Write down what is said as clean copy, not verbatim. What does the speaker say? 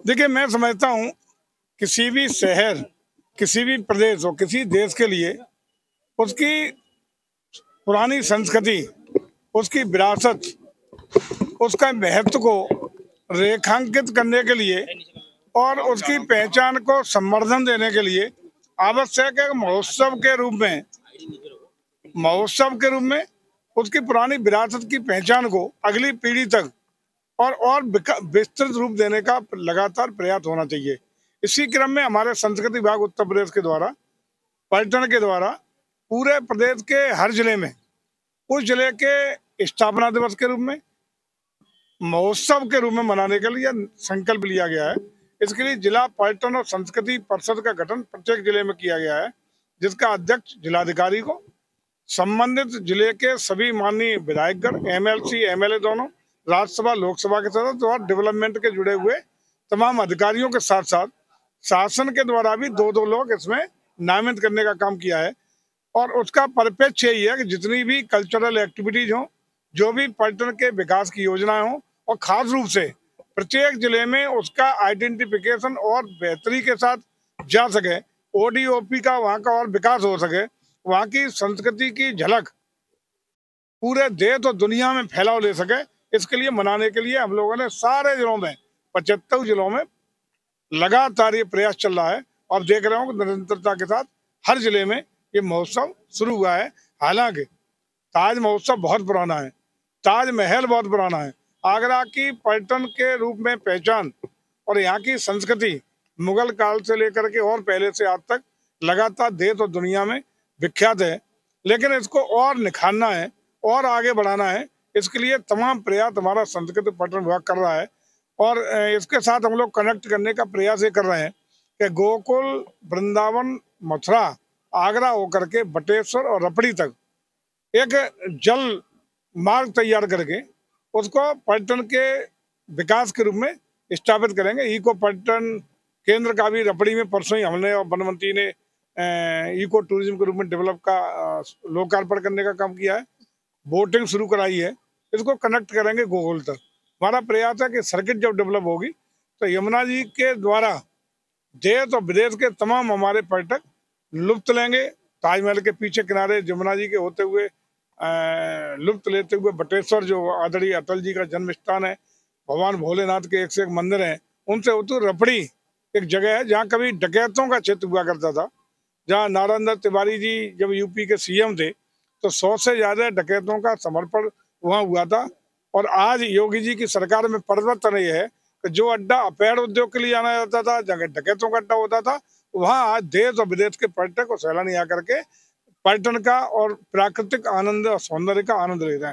देखिए, मैं समझता हूँ किसी भी शहर, किसी भी प्रदेश और किसी देश के लिए उसकी पुरानी संस्कृति, उसकी विरासत, उसका महत्व को रेखांकित करने के लिए और उसकी पहचान को संवर्धन देने के लिए आवश्यक है महोत्सव के रूप में उसकी पुरानी विरासत की पहचान को अगली पीढ़ी तक और विस्तृत रूप देने का लगातार प्रयास होना चाहिए। इसी क्रम में हमारे संस्कृति विभाग उत्तर प्रदेश के द्वारा पर्यटन के द्वारा पूरे प्रदेश के हर जिले में उस जिले के स्थापना दिवस के रूप में महोत्सव के रूप में मनाने के लिए संकल्प लिया गया है। इसके लिए जिला पर्यटन और संस्कृति परिषद का गठन प्रत्येक जिले में किया गया है, जिसका अध्यक्ष जिलाधिकारी को संबंधित जिले के सभी माननीय विधायकगण, एमएलसी, एमएलए दोनों, राज्यसभा, लोकसभा के सदस्य और डेवलपमेंट के जुड़े हुए तमाम अधिकारियों के साथ साथ शासन के द्वारा भी दो दो लोग इसमें नामित करने का काम किया है। और उसका परिप्रेक्ष्य यही है कि जितनी भी कल्चरल एक्टिविटीज हो, जो भी पर्यटन के विकास की योजनाएं हो, और खास रूप से प्रत्येक जिले में उसका आइडेंटिफिकेशन और बेहतरी के साथ जा सके, ओडीओपी का वहाँ का और विकास हो सके, वहाँ की संस्कृति की झलक पूरे देश और दुनिया में फैलाव ले सके, इसके लिए मनाने के लिए हम लोगों ने सारे जिलों में 75 जिलों में लगातार ये प्रयास चल रहा है। और देख रहे हो कि निरंतरता के साथ हर जिले में ये महोत्सव शुरू हुआ है। हालांकि ताज महोत्सव बहुत पुराना है, ताजमहल बहुत पुराना है। आगरा की पर्यटन के रूप में पहचान और यहाँ की संस्कृति मुगल काल से लेकर के और पहले से आज तक लगातार देश और दुनिया में विख्यात है, लेकिन इसको और निखारना है और आगे बढ़ाना है। इसके लिए तमाम प्रयास हमारा संस्कृति पर्यटन विभाग कर रहा है। और इसके साथ हम लोग कनेक्ट करने का प्रयास ये कर रहे हैं कि गोकुल, वृंदावन, मथुरा, आगरा होकर के बटेश्वर और रपड़ी तक एक जल मार्ग तैयार करके उसको पर्यटन के विकास के रूप में स्थापित करेंगे। इको पर्यटन केंद्र का भी रपड़ी में परसों ही हमने और वन मंत्री ने इको टूरिज्म के रूप में डेवलप का लोकार्पण करने का काम किया है। बोटिंग शुरू कराई है, इसको कनेक्ट करेंगे गोकुल तक। हमारा प्रयास है कि सर्किट जब डेवलप होगी तो यमुना जी के द्वारा देश और विदेश के तमाम हमारे पर्यटक लुत्फ लेंगे। ताजमहल के पीछे किनारे यमुना जी के होते हुए लुत्फ लेते हुए बटेश्वर, जो आदरणीय अटल जी का जन्म स्थान है, भगवान भोलेनाथ के एक से एक मंदिर हैं, उनसे होते रपड़ी एक जगह है जहाँ कभी डकैतों का क्षेत्र हुआ करता था, जहाँ नारायण तिवारी जी जब यूपी के सीएम थे तो 100 से ज्यादा डकैतों का समर्पण वहाँ हुआ था। और आज योगी जी की सरकार में परिवर्तन ये है कि जो अड्डा अवैध उद्योग के लिए जाना जाता था, जगह डकैतों का अड्डा होता था, वहाँ आज देश और विदेश के पर्यटक और सैलानी आकर के पर्यटन का और प्राकृतिक आनंद और सौंदर्य का आनंद ले रहे हैं।